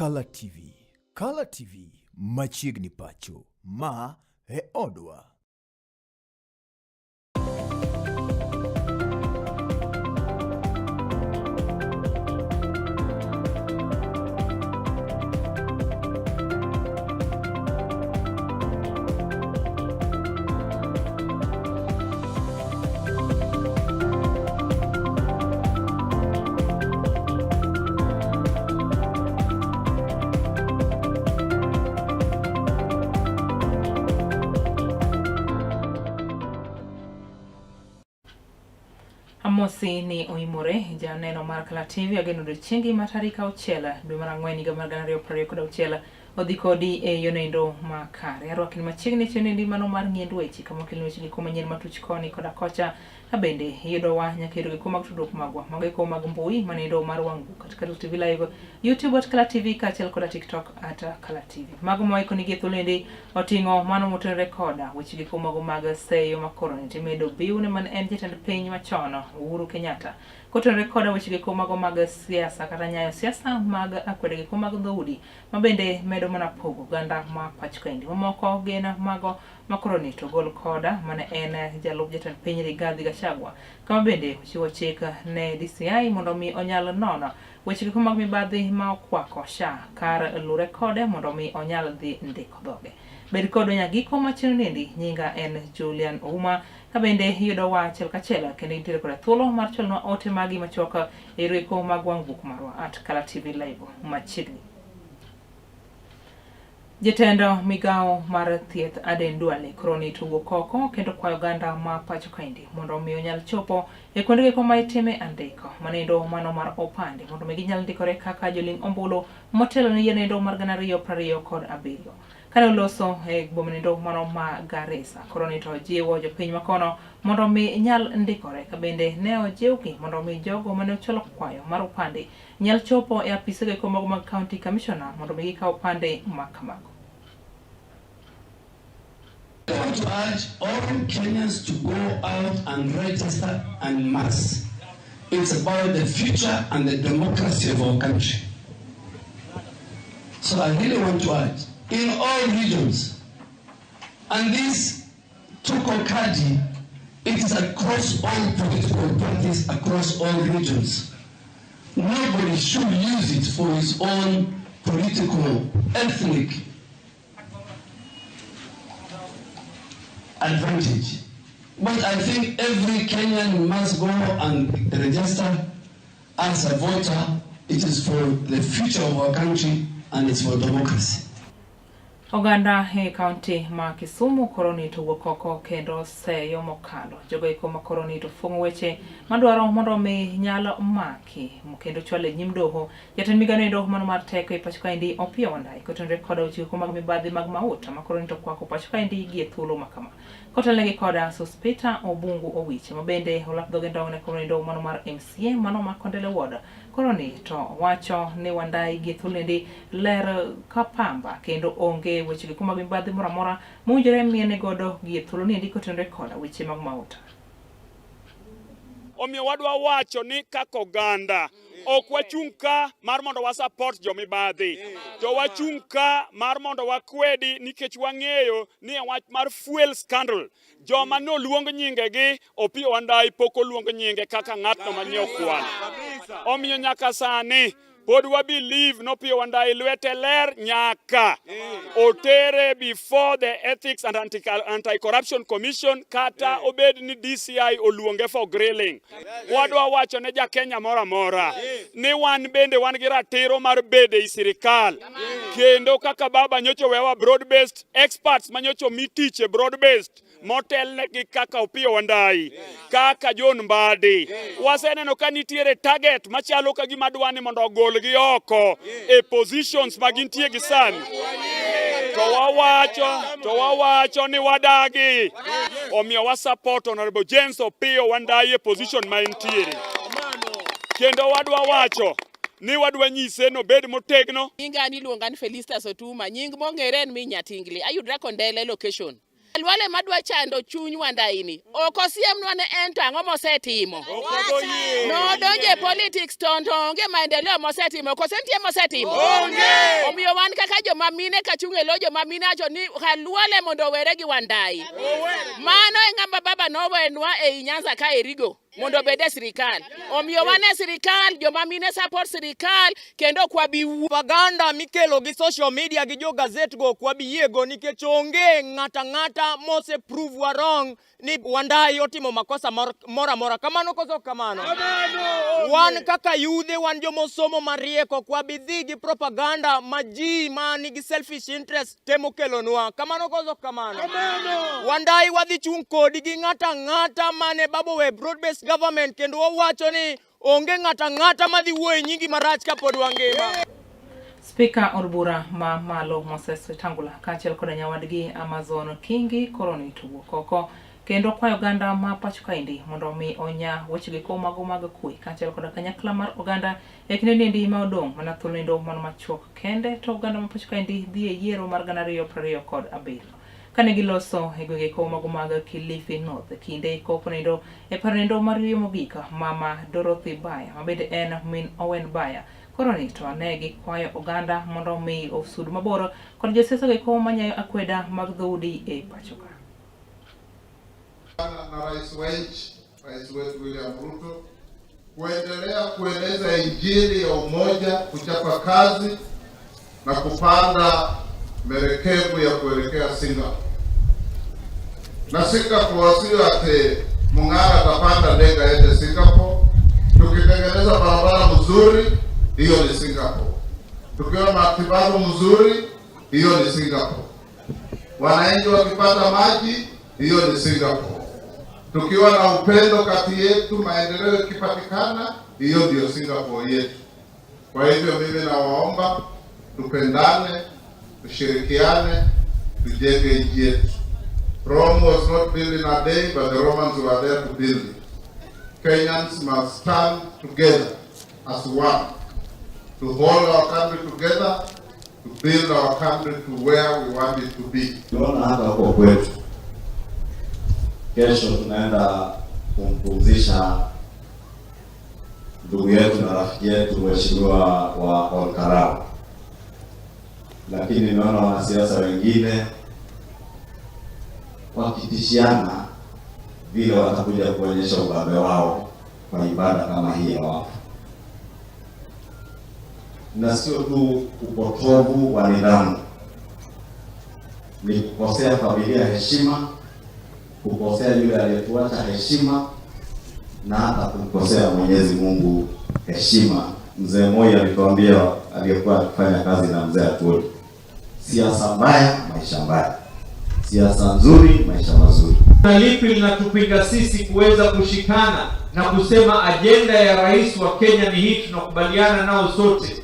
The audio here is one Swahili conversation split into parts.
Color TV. Color TV machiegni pacho. Ma e odwa. Amosi ni oimore janeno mar Color TV ageno odiochiengi ma tarik 6 dwe mar Ang'wen higa mar 2026 odhi kodi e yonendo makare. Arwakni machiegni chenendi mano mar ng'iend weche kama kelni weche giko manyien matuch koni koda kocha abende yudowa nyaka yudo giko mag tudruok magwa mago eko mag mbui manendo mar wangu katika Color TV Live, YouTube at Color TV kaachiel koda TikTok at Color TV. Mago maiko ni gethulendi oting'o mano motenore koda weche giko mago mag seyo makoro nitimedo biune man en jatend piny machon Uhuru Kenyatta kotenore koda weche giko mago mag siasa kata nyayo siasa mag akwede giko mag dhoudi mabende medo mana pogo ganda ma pach kendi. Mamoko gena mago makoro nito gol koda mane en jalup jatend piny Rigathi Gachagua kama bende ochiwo chik ne DCI mondo mi onyal nono weche giko mag mibadhi ma okwako SHA kar lure kode mondo mi onyal dhi ndiko dhoge. Bed kodo nyagiko machino nendi nyinga en Julian Ouma kabende yudo wach kachiel kendo intiere koda thuolo mar cholnwa ote magi machoka e reko mag wang' buk marwa at Color TV Live machiegni. Jatendo migao mar thieth Aden Duale kroni tugo koko kendo kwayo ganda ma pacho kendi mondo mi onyal chopo e kuonde giko ma itime andiko manendo mano mar opande mondo mi ginyal ndikore kaka joling ombulu motelo ne yenendo mar 2027. Kane oloso e bomenindo mano ma Garissa kroni to jiwo jopiny makono mondo mi nyal ndikore kabende ne ojiwgi mondo mi jogo mane ocholo kwayo mar opande nyal chopo e apise giko mago mag County Commissioner mondo mi gikaw opande makamago. I want to urge all Kenyans to go out and register en masse. It's about the future and the democracy of our country. So I really want to urge in all regions, and this Tukokadi, it is across all political parties, across all regions. Nobody should use it for his own political, ethnic advantage. But I think every Kenyan must go and register as a voter. It is for the future of our country and it's for democracy. Oganda he county ma Kisumu koroni tugo koko kendo seyo mokalo. Jogo iko ma koroni to fungo weche madwaro mondo mi nyalo maki kendo chwale nyim doho. Jatend migano doho mano mar teko e pacho kaendi Opiyo Wandayi kotenore koda weche giko mag mibadhi mag mauta ma koroni to kwako pacho kaendi gie thuolo makama. Kotelnegi koda Sospita Obungu Owiche mabende olap dhoge ndong ne koroni doho mano mar MCA mano ma Kondele Ward koroni to wacho ni Wandayi gie thulendi ler kapamba kendo onge weche giko mag mibadhi mora mora mowinjore miene godo gie thuolo ni ndiko kotenore koda weche mag mauta. Omiyo wadwa wacho ni kaka oganda ok wachung' ka mar mondo wa support jomibadhi, to wachung' ka mar mondo wakwedi nikech wang'eyo ni wach mar fuel scandal joma no luong nyingegi Opiyo Wandayi pok oluong nyinge kaka ng'atno manyiewo kwan. Omiyo nyaka sani pod wa believe no Opiyo Wandayi lwete ler nyaka otere before the Ethics and Anti-Corruption Commission kata obed ni DCI oluonge for grilling. Wadwa wacho ne ja Kenya mora mora ni wan bende wan gi ratiro mar bede i sirikal kendo kaka baba nyocho wewa broad based experts manyocho mitiche broad based motel negi kaka Opiyo Wandayi kaka John Mbadi waseneno ka nitiere target machalo ka gima dwani mondo ogolgi oko e positions magintie gi sani. To wawacho ni wadagi omiyo wa support Honorable James Opiyo Wandayi e position ma entiere. Kendo wadwa wacho ni wadwa nyise no bed motegno. Nyinga ni luonga ni Felicitas Otuma, nying mong'ere en mi Nyatingli. Ayudra Kondele location. Wale madwa chando chuny Wandaini. Okosiem nwane ento ang'o mosetimo. No donje politics onge maendeleo mosetimo. Kosentie mosetimo. Omiyo wan kaka joma mine kachunge lo joma mine acho ni halwale mondo were gi Wandai. Mano ng'ama baba nowenwa e Nyanza ka erigo mondo bede sirikal. Omiyo wane sirikal joma mine support sirikal kendo kwa bi propaganda mikelo gi social media gi jo gazette go kwa biyego nikech onge ng'ata mose prove wa wrong ni Wandai otimo makosa mora kamano koso kamano. Wan kaka yudhe wan jomosomo marieko kwa bidhi gi propaganda maji mani gi selfish interest temo kelonwa kamano koso kamano. Wandai wadhi chung kodi gi ng'ata mane babo we broad based government kendo wawacho ni onge ng'ata madhi wuoyo nyingi marach kapod wangima. Speaker od bura ma malo Moses Wetangula kaachiel kod nyawadgi Amazon Kingi koroni tuwo oko kendo kwayo oganda ma pacho kaendi mondo mi onya wechegi ko mago mag kwe kaachiel kod kanyakla mar oganda e kinde ndi ma odong' mana thuolo mano machuok kende to oganda ma pacho kaendi dhi e yiero mar 2027 kane giloso e gwenge ko mago mag Kilifi North kinde koponindo e parendo mar yemo gika mama Dorothy Baya mabende en min Owen Baya koroni to ne gi kwayo oganda mondo mi osud maboro kod josiasa gi ko manyayo akweda mag dhoudi e pacho ka. Na rais wetu William Ruto kuendelea kueneza injili ya umoja, kuchapa kazi na kupanda merekebu ya kuelekea Singapore. Na Singapore sio ati Mung'ara atapanda ndege aende Singapore. Tukitengeneza barabara mzuri, hiyo ni Singapore. Tukiwa matibabu mzuri, hiyo ni Singapore. Wananchi wakipata maji, hiyo ni Singapore. Tukiwa na upendo kati yetu, maendeleo yakipatikana, hiyo ndio Singapore yetu. Kwa hivyo mimi nawaomba tupendane, tushirikiane, tujenge nchi yetu. Rome was not built in a day, but the Romans were there to build it. Kenyans must stand together as one to hold our country together, to build our country to where we want it to be. Tunaona hata huko kwetu kesho tunaenda kumpumzisha ndugu yetu na rafiki yetu mheshimiwa wa Olkarau, lakini naona wanasiasa wengine wakitishiana vile watakuja kuonyesha ubabe wao kwa ibada kama hii ya wafu. Na sio tu upotovu wa nidhamu, ni kukosea familia heshima, kukosea yule aliyetuacha heshima, na hata kumkosea Mwenyezi Mungu heshima. Mzee mmoja alituambia, aliyekuwa akifanya kazi na mzee Atuli, siasa mbaya maisha mbaya, siasa nzuri maisha mazuri. Na lipi linatupinga sisi kuweza kushikana na kusema ajenda ya rais wa Kenya ni hii, tunakubaliana nao sote?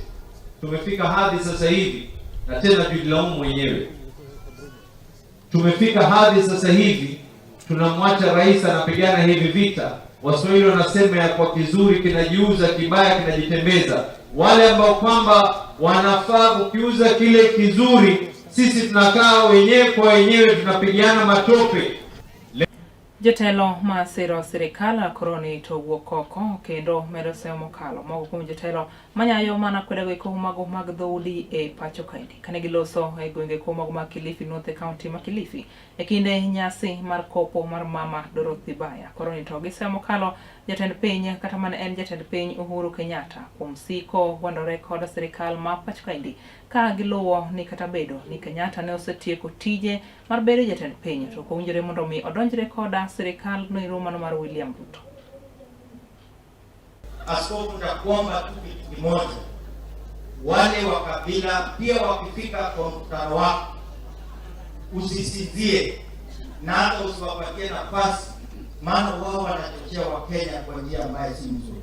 Tumefika hadi sasa hivi, na tena tujilaumu mwenyewe. Tumefika hadi sasa hivi tunamwacha rais anapigana hivi vita. Waswahili wanasema ya kwa kizuri kinajiuza, kibaya kinajitembeza. Wale ambao kwamba wanafaa kukiuza kile kizuri, sisi tunakaa wenyewe kwa wenyewe tunapigana matope. Jotelo ma siro sirikal koroni to wuok oko kendo medo semo mokalo mogo kuom jotelo manyayo mana kwedego iko mago mag dhoudi e pacho kaendi kane giloso e gwenge ko mago mag Kilifi North County ma Kilifi e kinde nyasi mar kopo mar mama Dorothy Baya. Koroni to gisemo mokalo jatend piny kata mane en jatend piny Uhuru Kenyatta kuom siko wandore kod sirikal ma pacho kaendi ka giluwo ni kata bedo ni Kenyatta ne osetieko tije mar bedo jatend piny to kowinjore mondo mi odonjre koda sirikal no mano mar William Ruto. Askofu takuomba tu kitu kimoja, wale wa kabila pia wakifika kwa mkutano wako usisizie na hata usiwapatie nafasi, maana wao wanachochea Wakenya kwa njia ambayo si nzuri.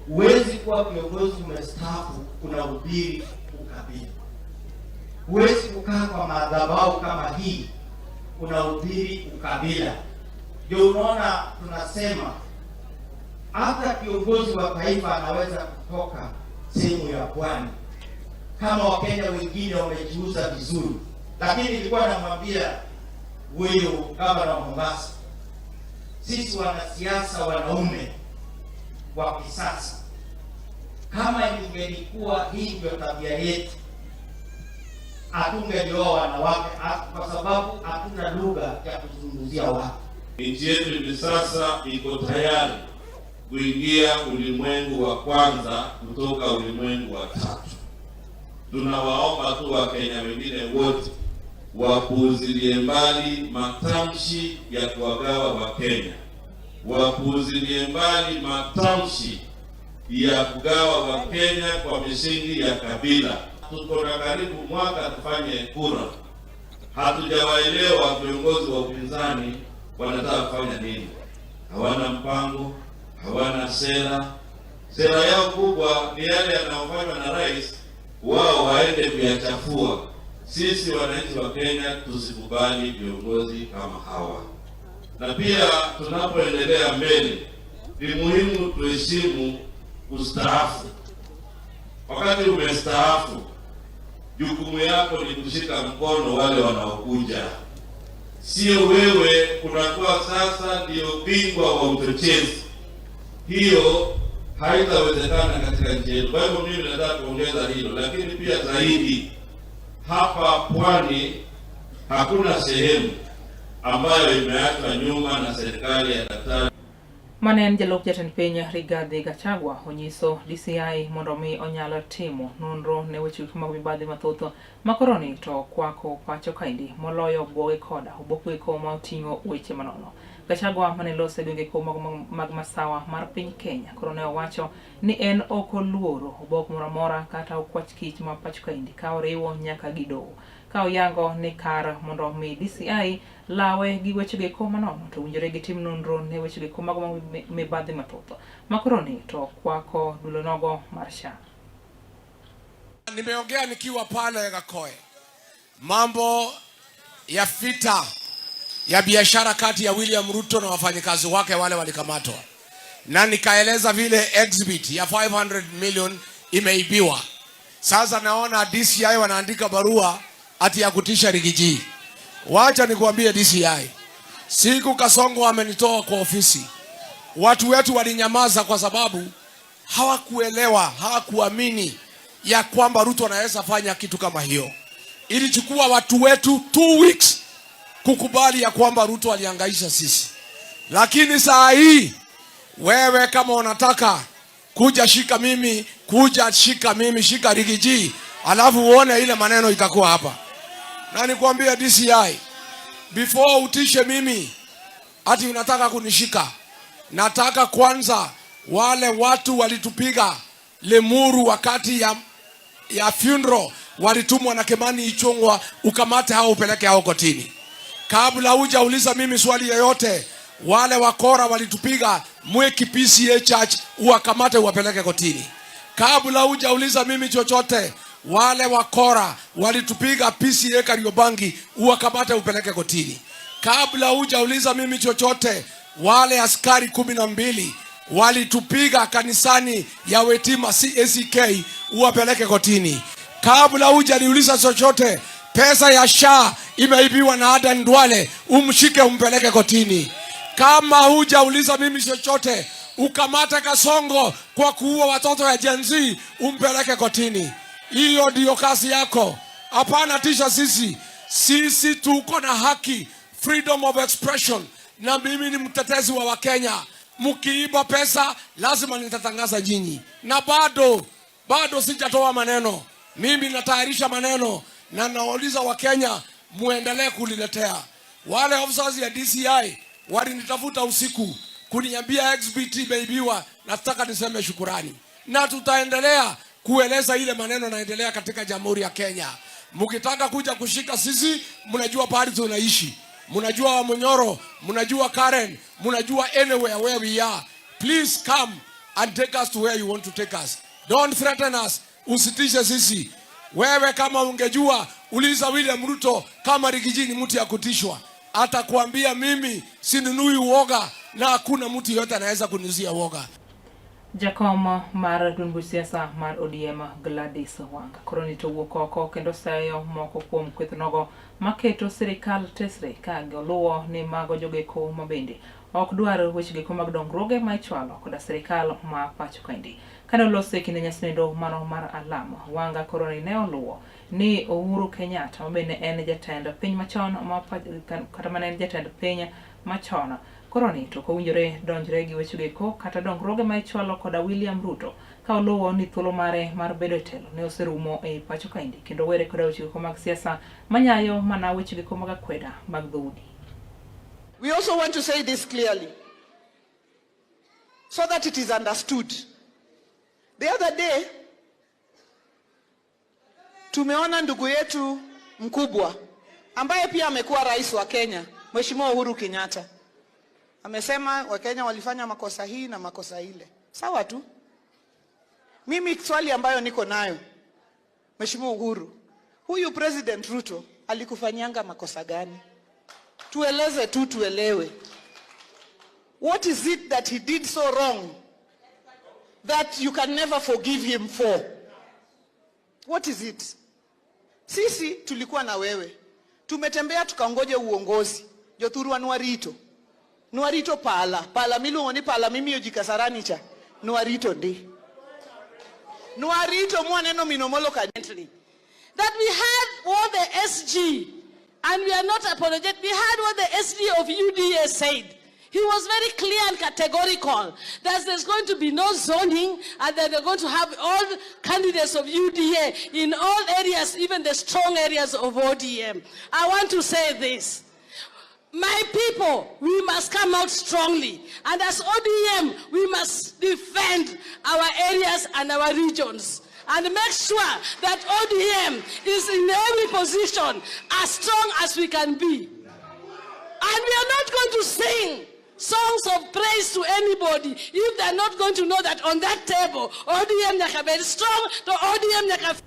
Huwezi kuwa kiongozi umestaafu unahubiri ukabila. Huwezi kukaa kwa madhabahu kama hii unahubiri ukabila. Ndio unaona tunasema hata kiongozi wa taifa anaweza kutoka sehemu ya pwani kama Wakenya wengine wamejiuza vizuri. Lakini nilikuwa namwambia huyu gavana wa Mombasa, sisi wanasiasa wanaume wa kisasa, kama ingelikuwa hii ndio tabia yetu, hatungelioa wanawake kwa sababu hatuna lugha ya kuzungumzia watu. Nchi yetu hivi sasa iko tayari kuingia ulimwengu wa kwanza kutoka ulimwengu wa tatu. Tunawaomba tu Wakenya wengine wote wapuuzilie mbali matamshi ya kuwagawa Wakenya, wapuuzilie mbali matamshi ya kugawa Wakenya kwa misingi ya kabila. Tuko na karibu mwaka tufanye kura, hatujawaelewa viongozi wa upinzani wanataka kufanya nini. Hawana mpango, hawana sera. Sera yao kubwa ni yale yanayofanywa na rais, wao waende kuyachafua. Sisi wananchi wa Kenya tusikubali viongozi kama hawa. Na pia tunapoendelea mbele, ni muhimu tuheshimu kustaafu. Wakati umestaafu, jukumu yako ni kushika mkono wale wanaokuja. Sio wewe unakuwa sasa ndio bingwa wa uchochezi. Hiyo haitawezekana katika nchi yetu. Kwa hivyo mimi nataka kuongeza hilo, lakini pia zaidi, hapa Pwani hakuna sehemu ambayo imeachwa nyuma na serikali ya Daktari. Manen jalop jatend piny Rigathi Gachagua onyiso DCI mondo mi onyalo timo nonro ne weche mag mibadhi mathoth makoroni to kwako pacho kaindi moloyo boge koda oboke ko ma oting'o weche manono. Gachagua mane lose gwenge ko mag masawa mar piny Kenya korone owacho ni en ok oluoro oboke moro amora kata okwach kich ma pacho kaindi ka oriwo nyaka gidowo. Ka oyango ni kar mondo mi DCI lawe gi weche ko manono to winjore gitim nonro ne weche ko mag mibadhi mathoth makoroni to kwako dulonogo marsha. Nimeongea nikiwa pale Gakoe mambo ya vita ya biashara kati ya William Ruto na wafanyikazi wake wale walikamatwa, na nikaeleza vile exhibit ya 500 million imeibiwa. Sasa naona DCI wanaandika barua ati ya kutisha Rigiji. Wacha nikuambie DCI, siku Kasongo amenitoa kwa ofisi, watu wetu walinyamaza kwa sababu hawakuelewa, hawakuamini ya kwamba Ruto anaweza fanya kitu kama hiyo. Ilichukua watu wetu 2 weeks kukubali ya kwamba Ruto alihangaisha sisi. Lakini saa hii wewe kama unataka kuja shika mimi, shika Rigiji, alafu uone ile maneno itakuwa hapa. Na nikwambia DCI, before utishe mimi ati unataka kunishika, nataka kwanza wale watu walitupiga Lemuru wakati ya funeral, walitumwa na Kimani Ichung'wa, ukamate hao upeleke hao kotini. Kabla hujauliza mimi swali yoyote, wale wakora walitupiga Mweki PCA Church, uwakamate uwapeleke kotini. Kabla hujauliza mimi chochote, wale wakora walitupiga PCA Kariobangi, uwakamate upeleke kotini. Kabla hujauliza mimi chochote, wale askari 12 walitupiga kanisani ya Wetima CACK, uwapeleke kotini. Kabla hujaniuliza chochote, pesa ya SHA imeibiwa na Adan Duale, umshike umpeleke kotini. Kama hujauliza mimi chochote, ukamate Kasongo kwa kuua watoto ya Gen Z, umpeleke kotini. Hiyo ndio kazi yako. Hapana tisha sisi. Sisi tuko na haki, freedom of expression, na mimi ni mtetezi wa Wakenya. Mkiiba pesa lazima nitatangaza nyinyi. Na bado sijatoa maneno. Mimi natayarisha maneno na nauliza Wakenya muendelee kuliletea. Wale officers ya DCI walinitafuta usiku kuniambia XBT imeibiwa, nataka niseme shukurani. Na tutaendelea kueleza ile maneno naendelea katika Jamhuri ya Kenya. Mkitaka kuja kushika sisi, mnajua pahali tunaishi. Mnajua Wamunyoro, mnajua Karen, mnajua anywhere where we are. Please come and take us to where you want to take us. Don't threaten us. Usitishe sisi. Wewe kama ungejua, uliza William Ruto kama Rigiji ni mtu ya kutishwa. Atakwambia mimi sinunui uoga na hakuna mtu yote anaweza kunizia uoga. Jakoma mar dunbu siasa mar ODM Gladys Wanga koroni to wuok oko kendo sayo moko kuom kweth nogo maketo sirikal tesre ka goluwo ni mago jogeko mabende ok dwar wechgeko mag dongruoge ma ichwalo koda sirikal ma pacho kaendi. Kane olose kinde nyasnindo mano mar alama wanga koroni ne oluwo ni Uhuru Kenyatta mabende en jatend piny machon kata mane en jatend piny machon koroni to kowinjore donjre gi wechgeko kata dongruoge ma ichwalo koda William Ruto ka oluwo ni thuolo mare mar bedo telo ne oserumo e pacho kaendi kendo were koda wechgeko mag siasa manyayo mana wechgeko mag akweda mag dhoudi. We also want to say this clearly so that it is understood. The other day, tumeona ndugu yetu mkubwa ambaye pia amekuwa rais wa Kenya, Mheshimiwa Uhuru Kenyatta. Amesema Wakenya walifanya makosa hii na makosa ile. Sawa tu. Mimi swali ambayo niko nayo, Mheshimiwa Uhuru, huyu President Ruto alikufanyanga makosa gani? Tueleze tu tuelewe. What is it that he did so wrong that you can never forgive him for? What is it? Sisi tulikuwa na wewe. Tumetembea tukaongoje uongozi. Jothurwa Nwarito. Nwarito pala miluongo ni pala mimi ojikasarani cha. Nwarito ndi. Nwarito mwaneno minomolo kanyentli. That we had all the SG, and we are not apologetic. We had what the SG of UDA said. He was very clear and categorical that there's going to be no zoning and that they're going to have all candidates of UDA in all areas, even the strong areas of ODM. I want to say this. My people, we must come out strongly. And as ODM, we must defend our areas and our regions. And make sure that ODM is in every position as strong as we can be. And we are not going to sing songs of praise to anybody if they're not going to know that on that table, ODM is very strong, to ODM is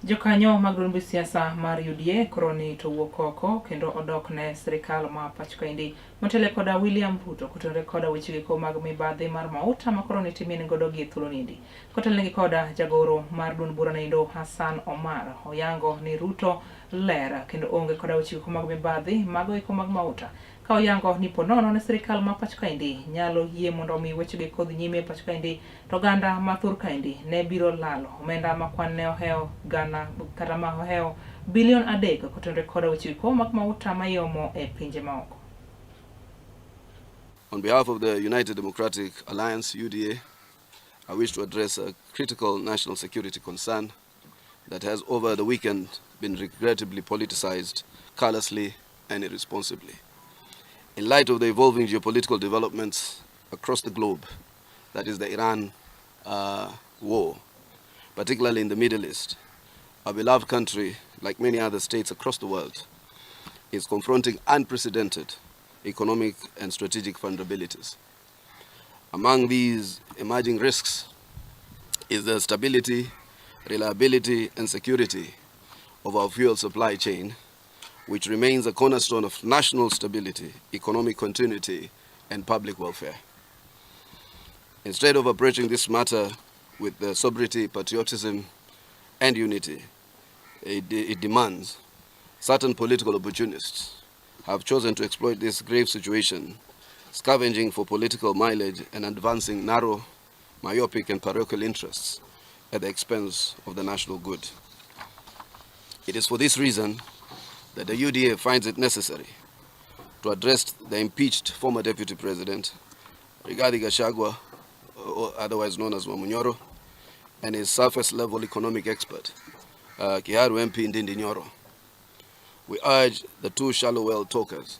Jokanyo mag duond siasa mar UDA koroni to wuok oko kendo odok ne sirikal ma pacho kaendi motele koda William Ruto kotore koda wechgeko mag mibadhi mar mauta ma koroni timien godo gi thuolo nindi. Kotelnegi koda jagoro mar duond bura nendo Hassan Omar oyango ni Ruto ler kendo onge koda wechgeko mag mibadhi mago eko mag mauta. Ka oyango ni ponono ne sirikal ma pacho kaendi nyalo yie mondo mi wechgeko dhi nyime pacho kaendi to ganda mathur kaendi ne biro lalo omenda ma kwan ne oheo gana kata ma oheo bilion 3 kotore koda wechgeko mag mauta mayomo e pinje maoko. On behalf of the United Democratic Alliance, UDA, I wish to address a critical national security concern that has over the weekend been regrettably politicized callously and irresponsibly. In light of the evolving geopolitical developments across the globe, that is the Iran war, particularly in the Middle East, our beloved country, like many other states across the world, is confronting unprecedented economic and strategic vulnerabilities. Among these emerging risks is the stability, reliability, and security of our fuel supply chain, which remains a cornerstone of national stability, economic continuity, and public welfare. Instead of approaching this matter with the sobriety, patriotism, and unity it demands, certain political opportunists have chosen to exploit this grave situation, scavenging for political mileage and advancing narrow, myopic, and parochial interests at the expense of the national good. It is for this reason that the UDA finds it necessary to address the impeached former Deputy President, Rigathi Gachagua, otherwise known as Wamunyoro, and his surface-level economic expert, Kiharu MP Ndindi Nyoro. We urge the two shallow well talkers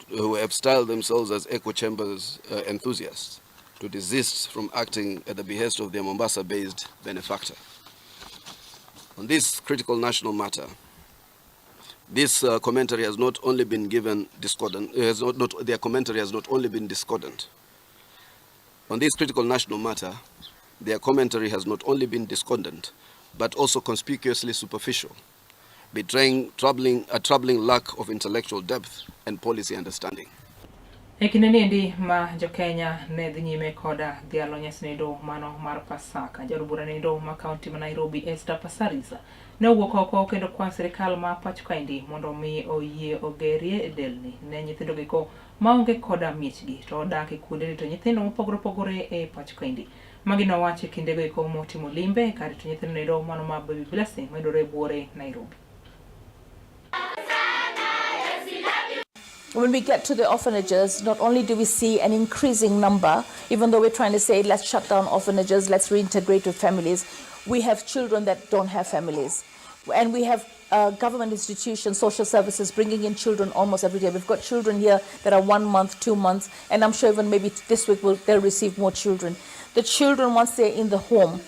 who have styled themselves as echo chambers enthusiasts to desist from acting at the behest of their Mombasa-based benefactor. On this critical national matter, this commentary has not only been given discordant, their commentary has not only been discordant. On this critical national matter, their commentary has not only been discordant, but also conspicuously superficial, betraying a troubling lack of intellectual depth and policy understanding. Ekinendi ma Jokenya ne dhi nyime koda dhialo nyasnindo mano mar Pasaka. Jarubura nindo ma kaunti ma Nairobi Esther Passaris ne owuok oko kendo kwa sirikal ma pacho kaendi mondo mi oyie ogerie delni ne nyithindo giko maonge koda miechgi to odak e kuonde rito nyithindo mopogore opogore e pacho kaendi. Magi nowacho kindego eko motimo limbe kar rito nyithindo nido mano ma Baby Blessing medore e buore Nairobi. When we get to the orphanages, not only do we see an increasing number, even though we're trying to say, let's shut down orphanages, let's reintegrate with families, we have children that don't have families. And we have government institutions, social services, bringing in children almost every day. We've got children here that are 1 month, 2 months, and I'm sure even maybe this week they'll receive more children. The children, once they're in the home,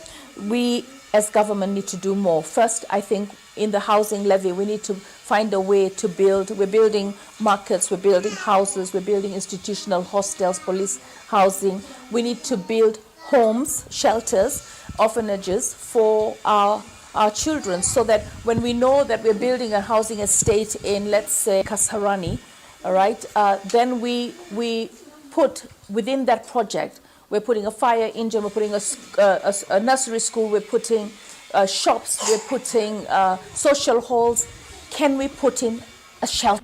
we as government need to do more. First, I think in the housing levy, we need to find a way to build. We're building markets, we're building houses, we're building institutional hostels, police housing. We need to build homes, shelters, orphanages for our children, so that when we know that we're building a housing estate in, let's say, Kasarani, all right, then we put within that project, we're putting a fire engine, we're putting a nursery school, we're putting shops, we're putting social halls. Can we put in a shelter?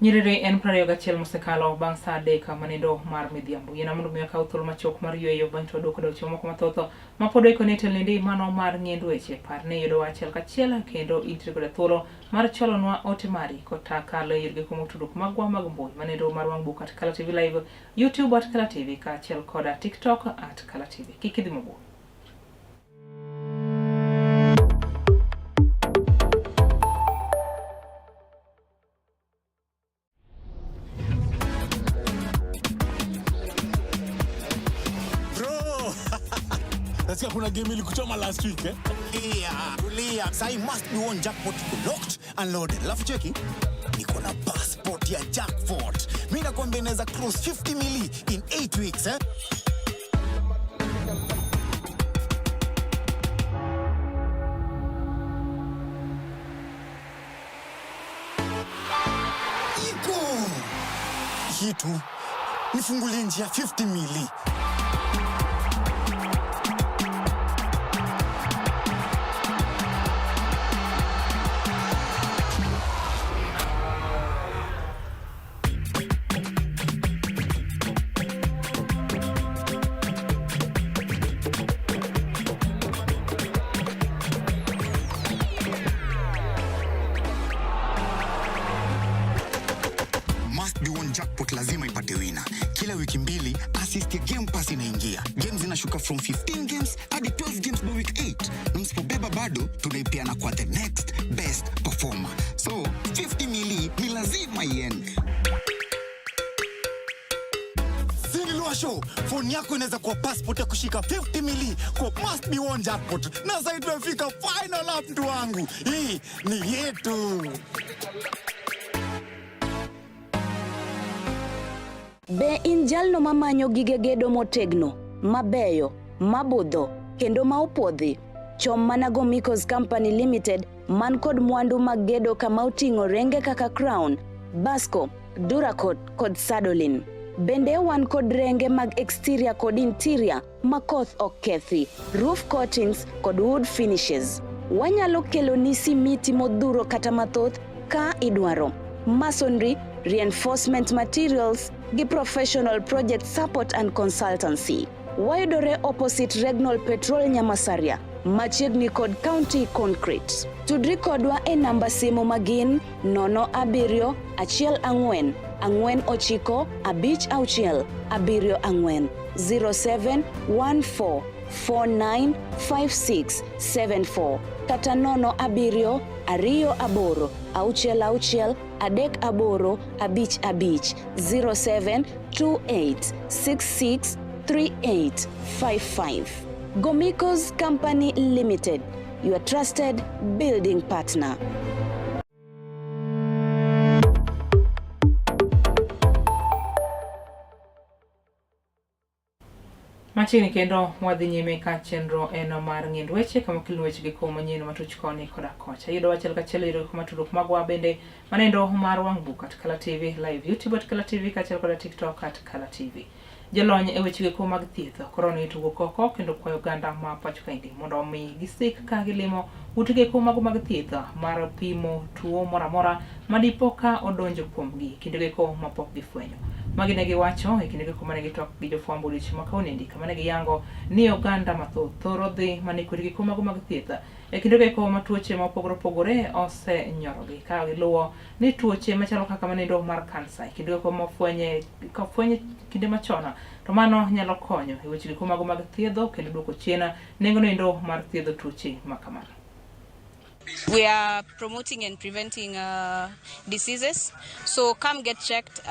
Nyiriri en prayo gachiel mosekalo bang' saa adek manindo mar midhiambo. Yena mondo mi akaw thuolo machok mar yweyo bang' to dok do chomo kama thotho ma pod iko ne telindi mano mar ng'end weche par ne yudo achiel kachiel kendo intre kod thuolo mar cholonwa ote mari kota kalo yirge kumo tuduk magwa mag mbui manindo mar wang book at Kala TV Live, YouTube at Kala TV ka achiel koda TikTok at Kala TV. Kikidhi mabor. Nasikia kuna game ilikuchoma last week eh? Tulia. Sai must be one jackpot locked and loaded. Alafu cheki. Niko na passport ya jackpot. Mimi nakwambia inaweza cross 50 mili in 8 weeks eh? Iko. Hitu. Nifungulie njia 50 mili. Jackpot lazima ipate wina. Kila wiki mbili assist ya Game Pass inaingia. Games zinashuka from 15 games hadi 12 games by week 8. Na msipobeba bado tunaipeana kwa the next best performer. So 50 mili ni lazima iende. Sinilua show, phone yako inaweza kuwa passport ya kushika 50 mili kwa must be one jackpot. Na sasa tumefika final up mtu wangu. Hii ni yetu. Be in jalno mamanyo gige gedo motegno, mabeyo, mabudho, kendo maopodhi. Chom mana Gomikos Company Limited man kod mwandu mag gedo kama uting'o renge kaka Crown, Basco, Duracot kod Sadolin. Bende wan kod renge mag exterior kod interior makoth ok kethi, roof coatings kod wood finishes. Wanyalo kelo ni simiti modhuro kata mathoth ka idwaro. Masonry, reinforcement materials, gi professional project support and consultancy. Wayudore opposite Regnal Petrol Nyamasaria, machiegni kod County Concrete. Tudri kodwa e namba simu magin 07 14 49 56 74 0714 495674 kata 07 28 66 adek aboro abich abich 0728663855. Gomikos Company Limited, your trusted building partner. Machini kendo wadhi nyime ka chenro eno mar ng'end weche kama kilo weche gi komo nyeno matuch koni koda kocha. Yudo wachiel kachiel yiro kuma tuduk magwa bende manendo mar wang book at Kala TV Live, YouTube at Kala TV kachiel koda TikTok at Kala TV. Jalony e weche ko mag thieth koroni tugo koko kendo kwayo ganda ma pacho kaindi mondo omi gisik ka gilimo utege ko mag thieth mar pimo tuo moramora madipo ka odonjo kuomgi kinde ko mapok gifwenyo. Magi ne giwacho e kinde ko mane gitok gi jofwambo lich makaunendi kama ne giyango ni oganda mathoth thoro dhi mani kudgi ko mag thieth e kinde ko matuoche mopogore osenyorogi ka giluwo ni tuoche machalo kaka manindo mar kansa e kinde ko mofwenye kinde machona to mano nyalo konyo e weche ko mag thiedho kendo duoko chien nengo nindo mar thiedho tuoche makamano. We are promoting and preventing diseases. So come get checked,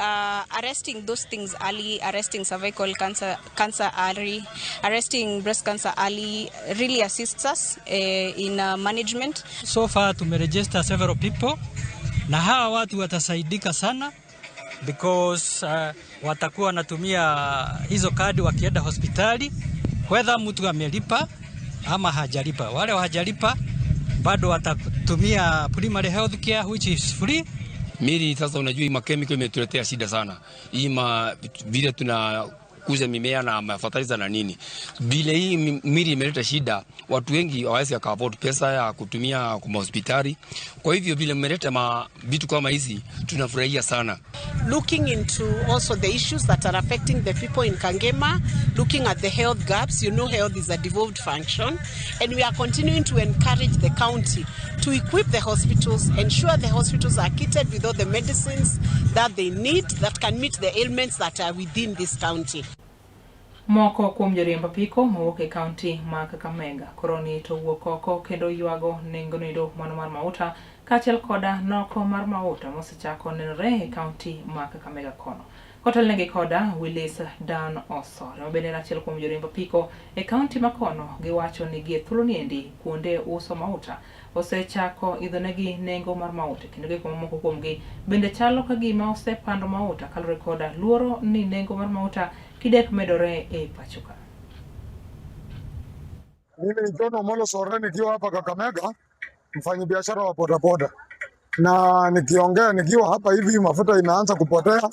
arresting those things early, arresting cervical cancer early, arresting breast cancer early really assists us in management. So far tumeregister several people na hawa watu watasaidika sana because watakuwa wanatumia hizo kadi wakienda hospitali whether mtu amelipa ama hajalipa. Wale hajalipa bado watatumia primary health care which is free. Miri sasa unajua hii makemiko imetuletea shida sana. Hii vile tunakuza mimea na mafertilizer na nini. Bila hii miri imeleta shida, watu wengi hawawezi afford pesa ya kutumia kwa hospitali. Kwa hivyo bila imeleta vitu kama hizi tunafurahia sana. Looking into also the issues that are affecting the people in Kangema, looking at the health gaps. You know, health is a devolved function, and we are continuing to encourage the county to equip the hospitals, ensure the hospitals are kitted with all the medicines that they need that can meet the ailments that are within this county. Moko kuom joriemb apiko mowuok e kaunti ma Kakamega koroni to wuok oko kendo yuago nengo nindo mano mar mauta kaachiel koda noko mar mauta mosechako nenore e kaunti ma Kakamega kono. Kotelnegi koda Willis Dan Osore mabende achiel kuom joriemb apiko e kaunti ma kono giwacho ni gie thuolo niendi kuonde uso mauta osechako idhonegi nengo mar mauta kendo gik mamoko kuomgi bende chalo ka gima osepando mauta kalore koda luoro ni nengo mar mauta kidek medore e pachoka. Mimi ni John Omolo Sore nikiwa hapa Kakamega, mfanyabiashara wa bodaboda. Na nikiwa hapa hivi mafuta inaanza kupotea.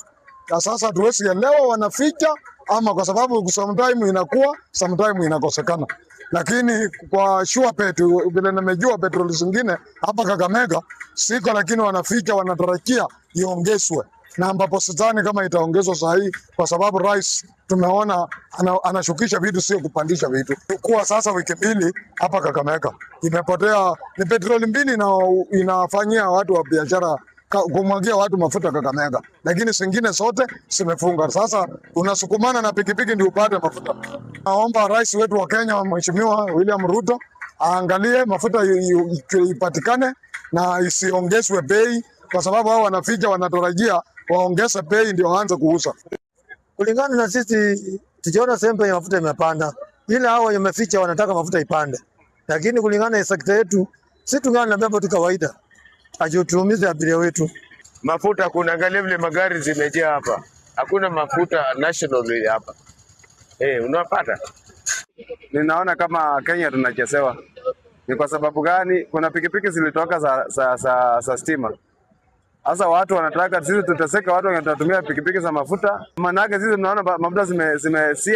Na sasa tuwezi elewa wanaficha ama kwa sababu sometime inakuwa, sometime inakosekana. Lakini kwa sure petu vile nimejua petroli zingine hapa Kakamega siko, lakini wanaficha, wanatarajia iongezwe. Na ambapo sidhani kama itaongezwa sahihi kwa sababu rais tumeona anashukisha vitu sio kupandisha vitu. Kwa sasa wiki mbili hapa Kakamega imepotea, ni petroli mbili na inafanyia watu wa biashara kumwagia watu mafuta Kakamega, lakini zingine zote zimefunga. Sasa unasukumana na pikipiki ndio upate mafuta. Naomba rais wetu wa Kenya Mheshimiwa William Ruto aangalie mafuta ipatikane na isiongezwe bei, kwa sababu hao wanaficha, wanatarajia waongeze bei ndio waanze kuuza. Kulingana na sisi tukiona sehemu ya mafuta imepanda, ile hao wameficha wanataka mafuta ipande, lakini kulingana na sekta yetu sisi tungana na mambo tu kawaida, ajutumize abiria wetu. Mafuta kuangalia vile magari zimejaa hapa, hakuna mafuta national hapa. Unapata? Ninaona kama Kenya tunachezewa. Ni kwa sababu gani? Kuna pikipiki zilitoka za stima. Sasa watu wanataka sisi tuteseka, watu wanatumia pikipiki za mafuta. Manake sisi tunaona mafuta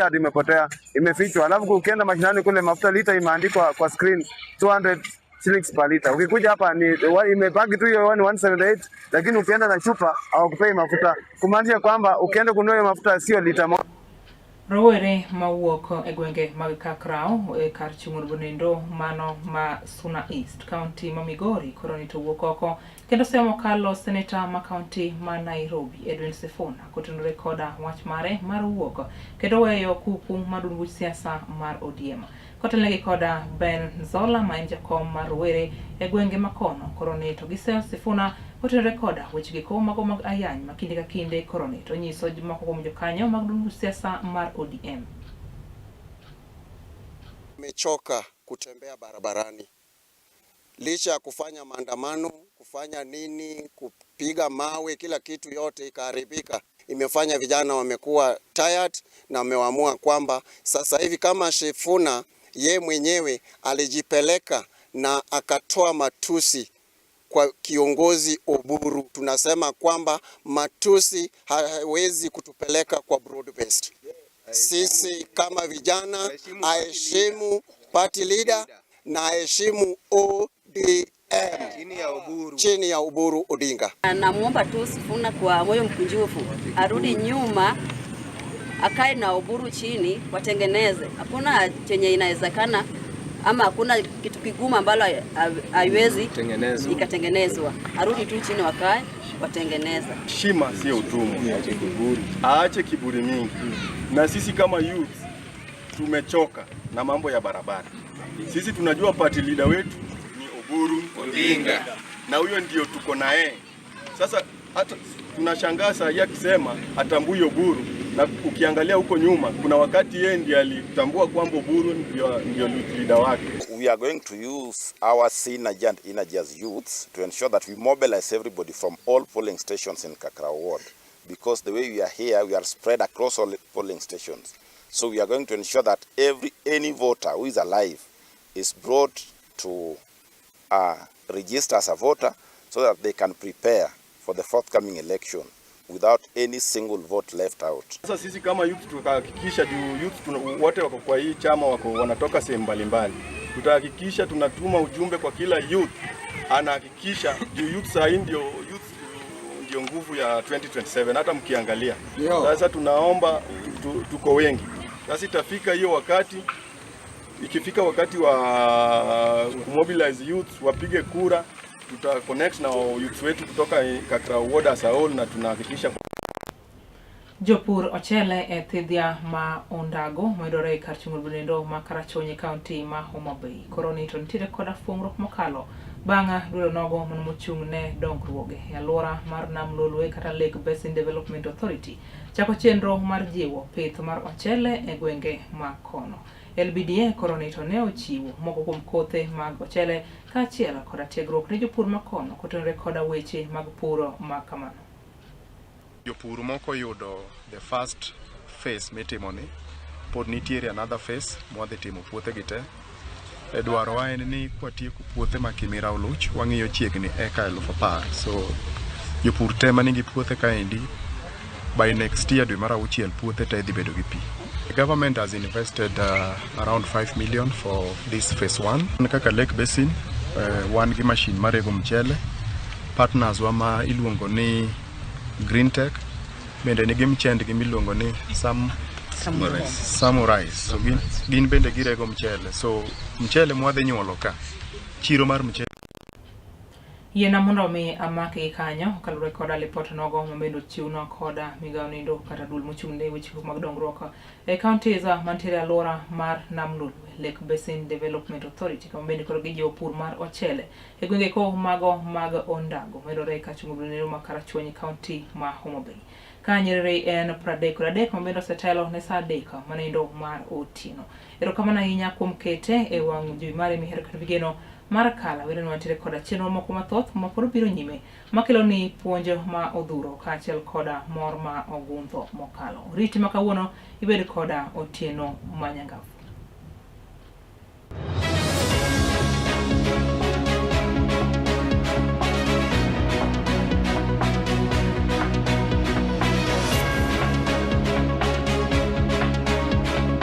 hadi imepotea, imefichwa. Alafu ukienda mashinani kule mafuta lita imeandikwa kwa screen 200 shillings per liter. Ukikuja hapa ni imebaki tu hiyo 178, lakini ukienda na chupa hawakupei mafuta. Kumaanisha kwamba ukienda kununua mafuta sio lita moja. Rowere mawuok e gwenge mag Kakrao e kar chung'ur bonindo mano ma Suna East County ma Migori koroni to wuok oko kendo semo kalo seneta ma county ma Nairobi Edwin Sifuna kotenore koda wach mare mar wuok kendo weyo kuku madungu siasa mar ODM. Kotelnegi koda Ben Zola ma en jakom mar rowere e gwenge makono koroni to giseo Sifuna kotenore koda wechegi ko mago mag ayany makinde ka kinde koroni to nyiso moko kuom jokanyo mag dungu siasa mar ODM. Mechoka kutembea barabarani. Licha ya kufanya maandamano, kufanya nini, kupiga mawe, kila kitu yote ikaharibika. Imefanya vijana wamekuwa tired na wameamua kwamba sasa hivi kama Sifuna ye mwenyewe alijipeleka na akatoa matusi kwa kiongozi Oburu, tunasema kwamba matusi hawezi kutupeleka kwa broad based. sisi kama vijana, aheshimu party leader na aheshimu ODM chini ya Oburu Odinga. Namuomba tu Sifuna kwa moyo mkunjufu arudi nyuma, akae na Oburu chini, watengeneze. Hakuna chenye inawezekana ama hakuna kitu kigumu ambalo haiwezi ikatengenezwa. Arudi tu chini, wakae watengeneza. Heshima sio utumwa. Aache kiburi mingi. Na sisi kama youth tumechoka na mambo ya barabara. Sisi tunajua party leader wetu ni Oburu Odinga. Na huyo ndio tuko na yeye. Sasa hata tunashangaa saa hii akisema atambui Oburu, na ukiangalia huko nyuma kuna wakati yeye ndiye alitambua kwamba Oburu ndio leader wake. We are going to use our synergy and energy as youths to ensure that we mobilize everybody from all polling stations in Kakrao ward, because the way we are here, we are spread across all polling stations. So we are going to ensure that any voter who is alive is brought to register as a voter so that they can prepare for the forthcoming election without any single vote left out. Sasa sisi kama youth tutahakikisha wote wako kwa hii chama wanatoka sehemu mbalimbali. Tutahakikisha tunatuma ujumbe kwa kila youth, anahakikisha youth saa hii ndio nguvu ya 2027 hata mkiangalia. Sasa tunaomba tuko wengi. Sasa itafika hiyo wakati, ikifika wakati wa mobilize youth wapige kura, tuta connect na youth wetu kutoka Kakrao ward as a whole, na tunahakikisha Jopur ochele e thidhia ma Ondago medore kar chungul bunendo ma Karachonyi County ma Homa Bay. Koroni to nitiere koda fungruok mokalo banga dulo nogo mon mochung ne dongruoge e alwora mar Nam Lolwe kata Lake Basin Development Authority chako chenro mar jiwo pith mar ochele e gwenge ma kono. LBDA koroni to ne ochiwo moko kuom kothe mag ochele kaachiel koda tiegruok ne jopur ma kono kotenore koda weche mag puro ma kamano. Jopur moko yudo the first phase mitimoni, pod nitiere another phase mwadhi timo puothe gite. Dwarowa en ni kwatieko puothe ma Kimira Oluch wang'iyo chiegni eka 10,000. So jopur te manigi puothe kaendi by next year dwe mar 6 puothe te dhi bedo gi pi. The government has invested around 5 million for this phase 1. Kaka Lake Basin, wan gi machine marego mchele. Partners wa ma iluongo ni Green Tech bende nigi mchendgi miluongo ni Samurai. So gin bende girego mchele. So mchele mwadhi nyuolo ka chiro mar mchele Yena mondo mi amake kanyo kalure koda lipot nogo momendo chiuno koda migao nindo kata dul mochung'ne weche mag dongruok e counties mantiere alwora mar Nam Lolwe Lake Basin Development Authority kama bende koro gi jopur mar ochele e gwenge ko mago mag Ondago medore ka chung'ne ma Karachonyi County ma Homa Bay. Kanyere en pradek mabendo setelo ne saa deka manindo mar otieno. Erokamano ahinya kuom kete e wang' jowi mare mihero kata vigeno mar kala wero nwantiere koda chenro moko mathoth maporo biro nyime makelo ni puonjo ma odhuro kaachiel koda mor ma ogundho mokalo. Riti ma kawuono ibed koda Otieno Manyangafu.